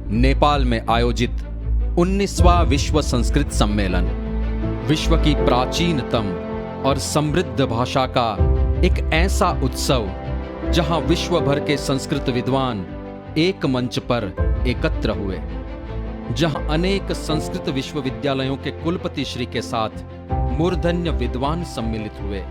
नेपाल में आयोजित 19वां विश्व संस्कृत सम्मेलन विश्व की प्राचीनतम और समृद्ध भाषा का एक ऐसा उत्सव जहां विश्व भर के संस्कृत विद्वान एक मंच पर एकत्र हुए, जहां अनेक संस्कृत विश्वविद्यालयों के कुलपति श्री के साथ मूर्धन्य विद्वान सम्मिलित हुए।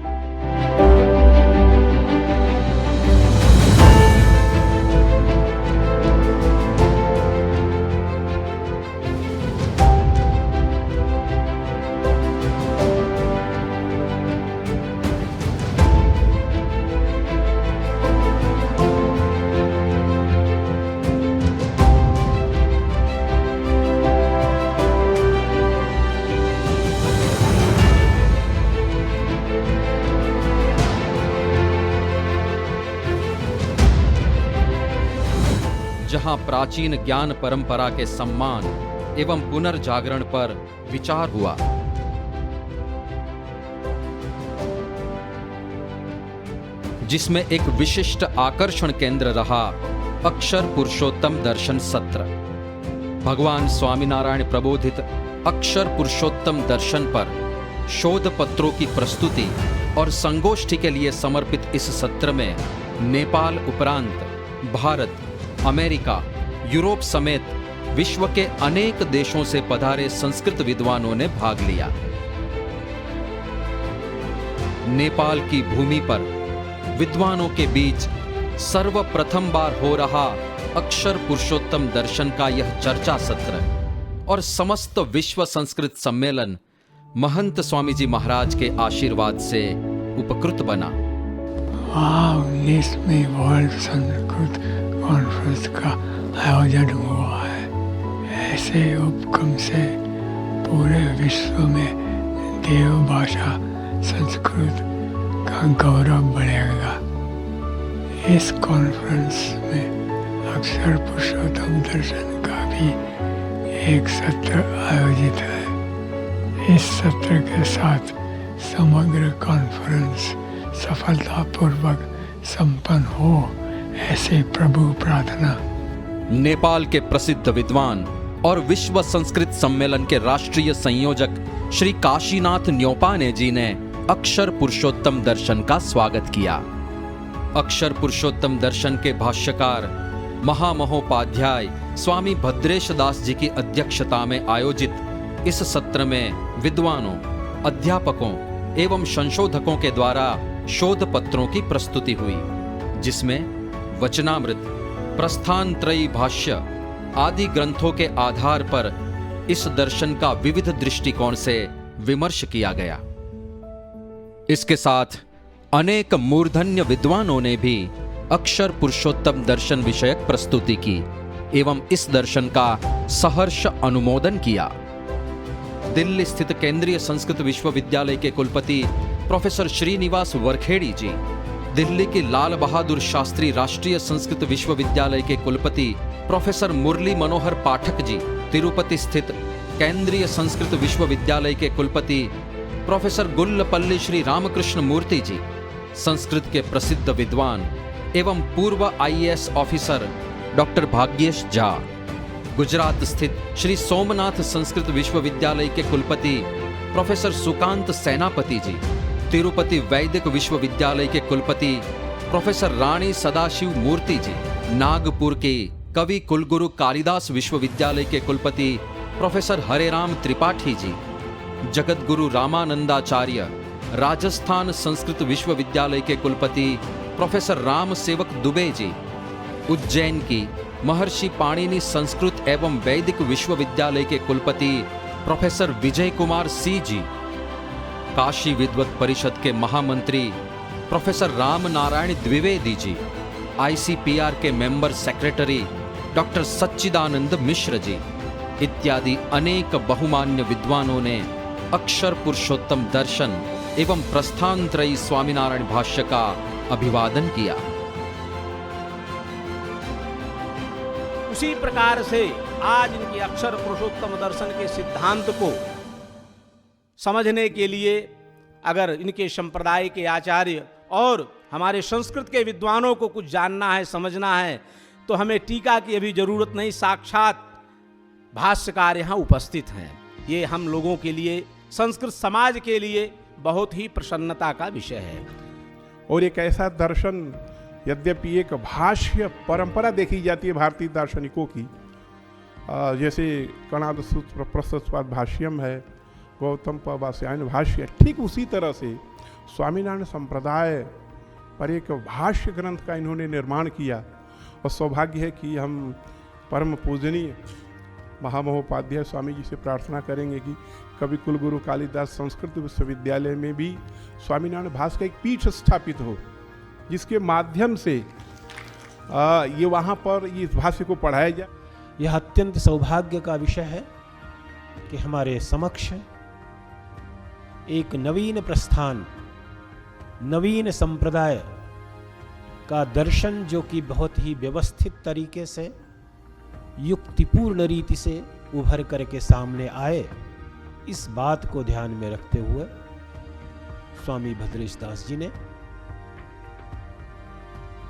जहां प्राचीन ज्ञान परंपरा के सम्मान एवं पुनर्जागरण पर विचार हुआ, जिसमें एक विशिष्ट आकर्षण केंद्र रहा अक्षर पुरुषोत्तम दर्शन सत्र। भगवान स्वामीनारायण प्रबोधित अक्षर पुरुषोत्तम दर्शन पर शोध पत्रों की प्रस्तुति और संगोष्ठी के लिए समर्पित इस सत्र में नेपाल उपरांत भारत, अमेरिका, यूरोप समेत विश्व के अनेक देशों से पधारे संस्कृत विद्वानों ने भाग लिया। नेपाल की भूमि पर विद्वानों के बीच सर्वप्रथम बार हो रहा अक्षर पुरुषोत्तम दर्शन का यह चर्चा सत्र और समस्त विश्व संस्कृत सम्मेलन महंत स्वामी जी महाराज के आशीर्वाद से उपकृत बना। 19वीं वर्ल्ड संस्कृत कॉन्फ्रेंस का आयोजन हुआ है। ऐसे उपक्रम से पूरे विश्व में देव भाषा संस्कृत का गौरव बढ़ेगा। इस कॉन्फ्रेंस में अक्षर पुरुषोत्तम दर्शन का भी एक सत्र आयोजित है। इस सत्र के साथ समग्र कॉन्फ्रेंस सफलतापूर्वक संपन्न हो, ऐसे प्रभु प्रार्थना। नेपाल के प्रसिद्ध विद्वान और विश्व संस्कृत सम्मेलन के राष्ट्रीय संयोजक श्री काशीनाथ न्योपाने जी ने अक्षर पुरुषोत्तम दर्शन का स्वागत किया। अक्षर पुरुषोत्तम दर्शन के भाष्यकार महामहोपाध्याय स्वामी भद्रेश दास जी की अध्यक्षता में आयोजित इस सत्र में विद्वानों, अध्यापकों एवं संशोधकों के द्वारा शोध पत्रों की प्रस्तुति हुई, जिसमें वचनामृत, प्रस्थानत्रयी भाष्य आदि ग्रंथों के आधार पर इस दर्शन का विविध दृष्टिकोण से विमर्श किया गया। इसके साथ अनेक मूर्धन्य विद्वानों ने भी अक्षर पुरुषोत्तम दर्शन विषयक प्रस्तुति की एवं इस दर्शन का सहर्ष अनुमोदन किया। दिल्ली स्थित केंद्रीय संस्कृत विश्वविद्यालय के कुलपति प्रोफेसर श्रीनिवास वरखेड़ी जी, दिल्ली के लाल बहादुर शास्त्री राष्ट्रीय संस्कृत विश्वविद्यालय के कुलपति प्रोफेसर मुरली मनोहर पाठक जी, तिरुपति स्थित केंद्रीय संस्कृत विश्वविद्यालय के कुलपति प्रोफेसर गुल्लपल्ली श्री रामकृष्ण मूर्ति जी, संस्कृत के प्रसिद्ध विद्वान एवं पूर्व IAS officer doctor Bhagyesh Jha, Gujarat स्थित श्री सोमनाथ संस्कृत विश्वविद्यालय के कुलपति प्रोफेसर सुकांत सेनापति जी, तिरुपति वैदिक विश्वविद्यालय के कुलपति प्रोफेसर रानी सदाशिव मूर्ति जी, नागपुर के कवि कुलगुरु कालिदास विश्वविद्यालय के कुलपति प्रोफेसर हरेराम त्रिपाठी जी, जगतगुरु रामानंदाचार्य राजस्थान संस्कृत विश्वविद्यालय के कुलपति प्रोफेसर राम सेवक दुबे जी, उज्जैन की महर्षि पाणिनि संस्कृत एवं वैदिक विश्वविद्यालय के कुलपति प्रोफेसर विजय कुमार सी जी, काशी विद्वत परिषद के महामंत्री प्रोफेसर राम नारायण द्विवेदी जी, ICPR के मेंबर सेक्रेटरी डॉक्टर सच्चिदानंद मिश्र जी इत्यादि अनेक बहुमान्य विद्वानों ने अक्षर पुरुषोत्तम दर्शन एवं प्रस्थानत्रयी स्वामीनारायण भाष्य का अभिवादन किया। उसी प्रकार से आज इनके अक्षर पुरुषोत्तम दर्शन के सिद्धांत को समझने के लिए अगर इनके संप्रदाय के आचार्य और हमारे संस्कृत के विद्वानों को कुछ जानना है, समझना है, तो हमें टीका की अभी जरूरत नहीं, साक्षात भाष्यकार यहाँ उपस्थित हैं। ये हम लोगों के लिए, संस्कृत समाज के लिए बहुत ही प्रसन्नता का विषय है। और एक ऐसा दर्शन, यद्यपि एक भाष्य परंपरा देखी जाती है भारतीय दार्शनिकों की, जैसे कणाद सूत्र प्रशस्वाद भाष्यम है, गौतम पवास्यायन भाष्य, ठीक उसी तरह से स्वामीनारायण संप्रदाय पर एक भाष्य ग्रंथ का इन्होंने निर्माण किया। और सौभाग्य है कि हम परम पूजनीय महामहोपाध्याय स्वामी जी से प्रार्थना करेंगे कि कवि कुलगुरु कालिदास संस्कृत विश्वविद्यालय में भी स्वामीनारायण भाष्य का एक पीठ स्थापित हो, जिसके माध्यम से ये वहाँ पर इस भाष्य को पढ़ाया जाए। यह अत्यंत सौभाग्य का विषय है कि हमारे समक्ष एक नवीन प्रस्थान, नवीन संप्रदाय का दर्शन, जो कि बहुत ही व्यवस्थित तरीके से, युक्तिपूर्ण रीति से उभर करके सामने आए, इस बात को ध्यान में रखते हुए स्वामी भद्रेश दास जी ने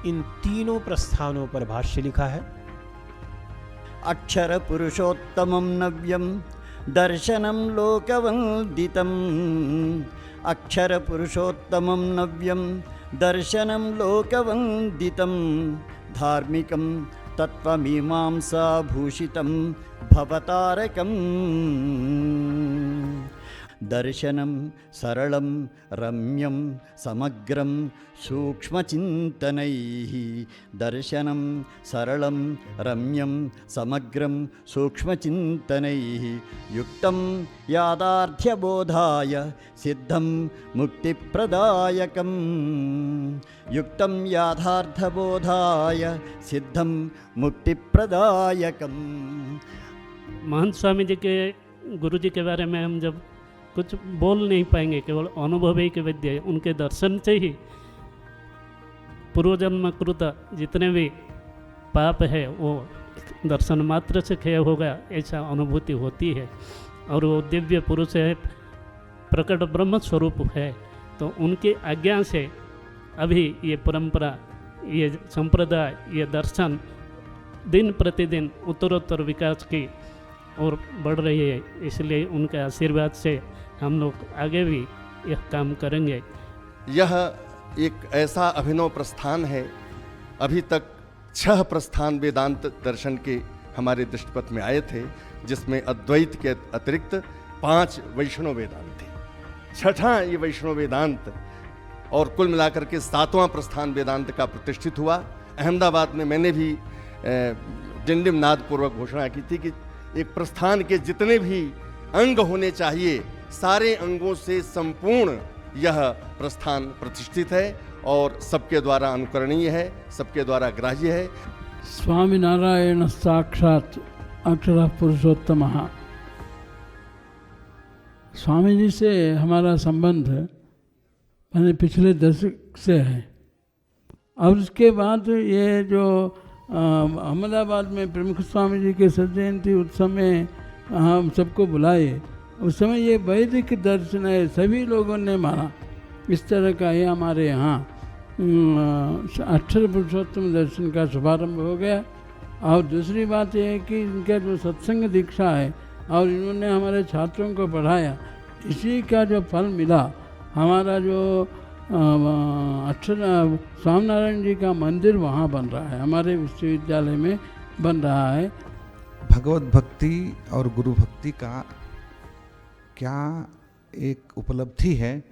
इन तीनों प्रस्थानों पर भाष्य लिखा है। अक्षर पुरुषोत्तमं नव्यं दर्शनं लोकवन्दितम्, अक्षर पुरुषोत्तमं नव्यं दर्शनं लोकवन्दितं, धार्मिकं तत्त्वमीमांसाभूषितं भवतारकम्, दर्शनं सरलं रम्यं समग्रं सूक्ष्मचिन्तनैः, दर्शनं सरलं रम्यं समग्रं सूक्ष्मचिन्तनैः, युक्तं यादार्थ्यबोधाय सिद्धं मुक्तिप्रदायकम्, युक्तं याथार्थबोधाय सिद्धं मुक्तिप्रदायकम्। महंत स्वामी जी के, गुरु जी के बारे में हम जब कुछ बोल नहीं पाएंगे, केवल अनुभवी के विद्या, उनके दर्शन से ही पूर्वजन्म कृत जितने भी पाप है वो दर्शन मात्र से क्षय होगा, ऐसा अनुभूति होती है। और वो दिव्य पुरुष है, प्रकट ब्रह्म स्वरूप है। तो उनकी आज्ञा से अभी ये परंपरा, ये संप्रदाय, ये दर्शन दिन प्रतिदिन उत्तरोत्तर विकास की और बढ़ रही है। इसलिए उनके आशीर्वाद से हम लोग आगे भी यह काम करेंगे। यह एक ऐसा अभिनव प्रस्थान है, अभी तक 6 प्रस्थान वेदांत दर्शन के हमारे दृष्टिपथ में आए थे, जिसमें अद्वैत के अतिरिक्त 5 वैष्णव वेदांत थे। 6ठा ये वैष्णव वेदांत, और कुल मिलाकर के 7वां प्रस्थान वेदांत का प्रतिष्ठित हुआ। अहमदाबाद में मैंने भी डिंडिम नाद पूर्वक घोषणा की थी कि एक प्रस्थान के जितने भी अंग होने चाहिए, सारे अंगों से संपूर्ण यह प्रस्थान प्रतिष्ठित है और सबके द्वारा अनुकरणीय है, सबके द्वारा ग्राह्य है। स्वामीनारायण साक्षात अक्षर पुरुषोत्तम। स्वामी जी से हमारा संबंध मैंने पिछले दशक से है। और उसके बाद ये जो अहमदाबाद में प्रमुख स्वामी जी के सजयंती उत्सव में हम सबको बुलाए, उस समय ये वैदिक दर्शन है, सभी लोगों ने माना। इस तरह का ये हमारे यहाँ अक्षर पुरुषोत्तम दर्शन का शुभारंभ हो गया। और दूसरी बात यह है कि इनका जो सत्संग दीक्षा है और इन्होंने हमारे छात्रों को पढ़ाया, इसी का जो फल मिला। हमारा जो अक्षर स्वामीनारायण जी का मंदिर वहाँ बन रहा है, हमारे विश्वविद्यालय में बन रहा है। भगवत भक्ति और गुरु भक्ति का क्या एक उपलब्धि है,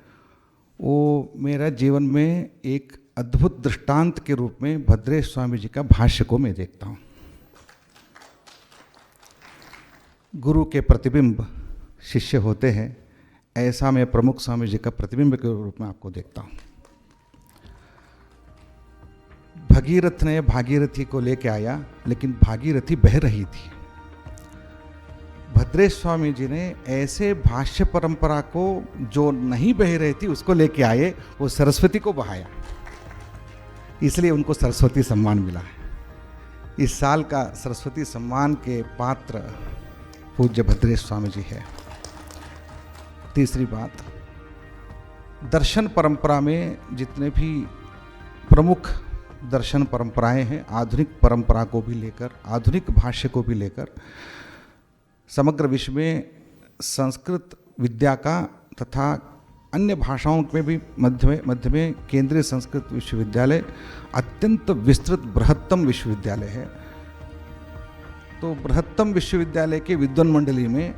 वो मेरा जीवन में एक अद्भुत दृष्टांत के रूप में भद्रेश स्वामी जी का भाष्य को मैं देखता हूँ। गुरु के प्रतिबिंब शिष्य होते हैं, ऐसा मैं प्रमुख स्वामी जी का प्रतिबिंब के रूप में आपको देखता हूँ। भगीरथ ने भागीरथी को लेके आया, लेकिन भागीरथी बह रही थी। भद्रेश स्वामी जी ने ऐसे भाष्य परंपरा को जो नहीं बह रही थी उसको लेके आए, वो सरस्वती को बहाया, इसलिए उनको सरस्वती सम्मान मिला है। इस साल का सरस्वती सम्मान के पात्र पूज्य भद्रेश स्वामी जी है। तीसरी बात, दर्शन परंपरा में जितने भी प्रमुख दर्शन परंपराएं हैं, आधुनिक परंपरा को भी लेकर, आधुनिक भाष्य को भी लेकर समग्र विश्व में संस्कृत विद्या का तथा अन्य भाषाओं में भी मध्य में केंद्रीय संस्कृत विश्वविद्यालय अत्यंत विस्तृत बृहत्तम विश्वविद्यालय है। तो बृहत्तम विश्वविद्यालय के विद्वान मंडली में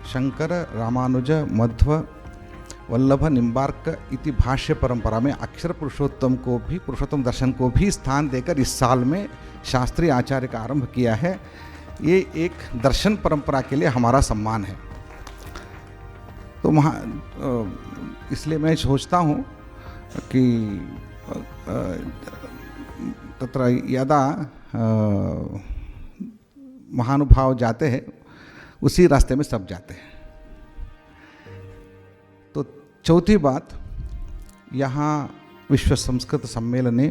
शंकर, रामानुज, मध्व, वल्लभ, निम्बार्क इति भाष्य परंपरा में अक्षर पुरुषोत्तम दर्शन को भी स्थान देकर इस साल में शास्त्रीय आचार्य का आरंभ किया है। ये एक दर्शन परंपरा के लिए हमारा सम्मान है। तो इसलिए मैं सोचता हूँ कि तत्र यदा महानुभाव जाते हैं उसी रास्ते में सब जाते हैं। तो चौथी बात, यहाँ विश्व संस्कृत सम्मेलने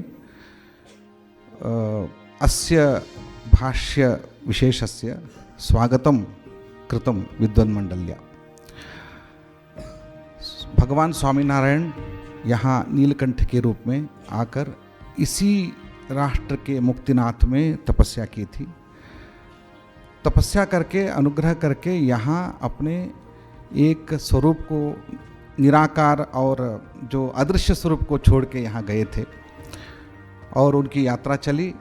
अस्य भाष्य विशेषस्य स्वागतं कृतं विद्वन्मण्डल्या। भगवान स्वामीनारायण यहाँ नीलकंठ के रूप में आकर इसी राष्ट्र के मुक्तिनाथ में तपस्या की थी। तपस्या करके, अनुग्रह करके यहाँ अपने एक स्वरूप को, निराकार और जो अदृश्य स्वरूप को छोड़ के यहाँ गए थे और उनकी यात्रा चली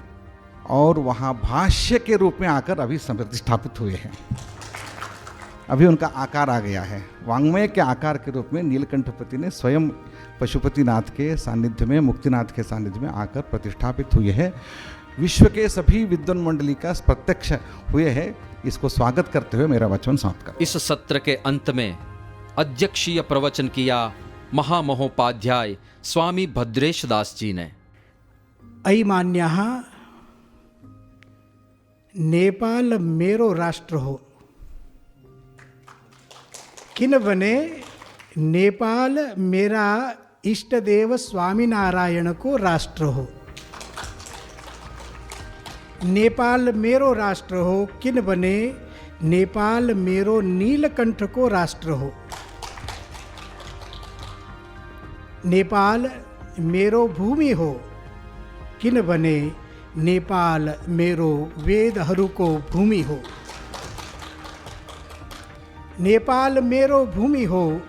और वहाँ भाष्य के रूप में आकर अभी प्रतिष्ठापित हुए हैं। अभी उनका आकार आ गया है, वांग्मय के आकार के रूप में नीलकंठपति ने स्वयं पशुपतिनाथ के सानिध्य में, मुक्तिनाथ के सानिध्य में आकर प्रतिष्ठापित हुए हैं। विश्व के सभी विद्वान मंडली का प्रत्यक्ष हुए हैं। इसको स्वागत करते हुए मेरा वचन समाप्त कर। इस सत्र के अंत में अध्यक्षीय प्रवचन किया महामहोपाध्याय स्वामी भद्रेश दास जी ने। अयमान्यः नेपाल मेरो राष्ट्र हो, किन बने नेपाल मेरा इष्ट देव स्वामीनारायण को राष्ट्र हो। नेपाल मेरो राष्ट्र हो, किन बने नेपाल मेरो नीलकंठ को राष्ट्र हो। नेपाल मेरो भूमि हो, किन बने नेपाल मेरो वेदहरूको भूमि हो। नेपाल मेरो भूमि हो,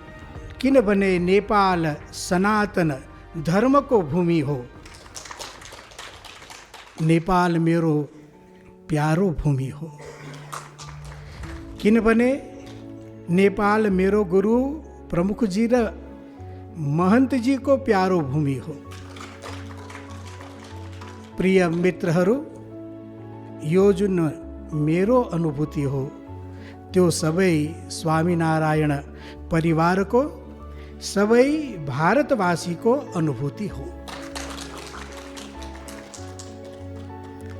किन बने नेपाल सनातन धर्म को भूमि हो। नेपाल मेरो प्यारो भूमि हो, किन बने नेपाल मेरो गुरु प्रमुख जी र महंत जी को प्यारो भूमि हो। प्रिय मित्रहरू, यो जुन मेरो अनुभूति हो त्यो सबै स्वामीनारायण परिवार को, सबै भारतवासी को अनुभूति हो।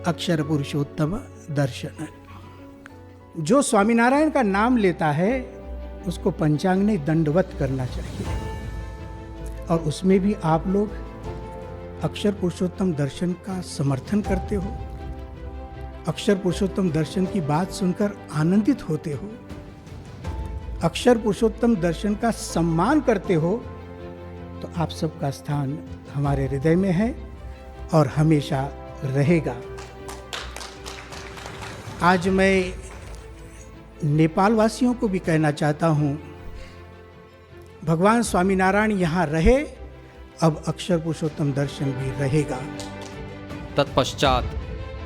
अक्षर पुरुषोत्तम दर्शन, जो स्वामीनारायण का नाम लेता है उसको पंचांग ने दंडवत करना चाहिए। और उसमें भी आप लोग अक्षर पुरुषोत्तम दर्शन का समर्थन करते हो, अक्षर पुरुषोत्तम दर्शन की बात सुनकर आनंदित होते हो, अक्षर पुरुषोत्तम दर्शन का सम्मान करते हो, तो आप सबका स्थान हमारे हृदय में है और हमेशा रहेगा। आज मैं नेपाल वासियों को भी कहना चाहता हूँ, भगवान स्वामीनारायण यहाँ रहे, अब अक्षर पुरुषोत्तम दर्शन भी रहेगा। तत्पश्चात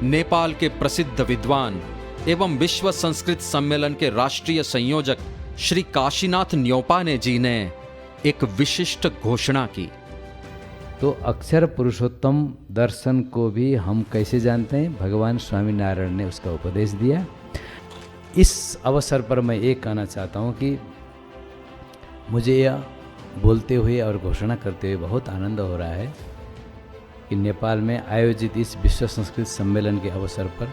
नेपाल के प्रसिद्ध विद्वान एवं विश्व संस्कृत सम्मेलन के राष्ट्रीय संयोजक श्री काशीनाथ न्योपाने जी ने एक विशिष्ट घोषणा की। तो अक्षर पुरुषोत्तम दर्शन को भी हम कैसे जानते हैं? भगवान स्वामीनारायण ने उसका उपदेश दिया। इस अवसर पर मैं ये कहना चाहता हूँ कि मुझे यह बोलते हुए और घोषणा करते हुए बहुत आनंद हो रहा है कि नेपाल में आयोजित इस विश्व संस्कृत सम्मेलन के अवसर पर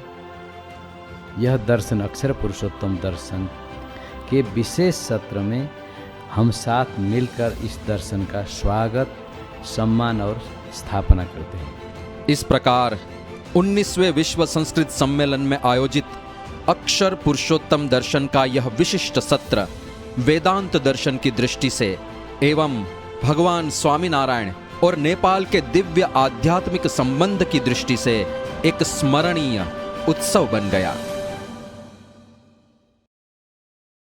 यह दर्शन, अक्षर पुरुषोत्तम दर्शन के विशेष सत्र में हम साथ मिलकर इस दर्शन का स्वागत, सम्मान और स्थापना करते हैं। इस प्रकार 19वें विश्व संस्कृत सम्मेलन में आयोजित अक्षर पुरुषोत्तम दर्शन का यह विशिष्ट सत्र वेदांत दर्शन की दृष्टि से एवं भगवान स्वामीनारायण और नेपाल के दिव्य आध्यात्मिक संबंध की दृष्टि से एक स्मरणीय उत्सव बन गया।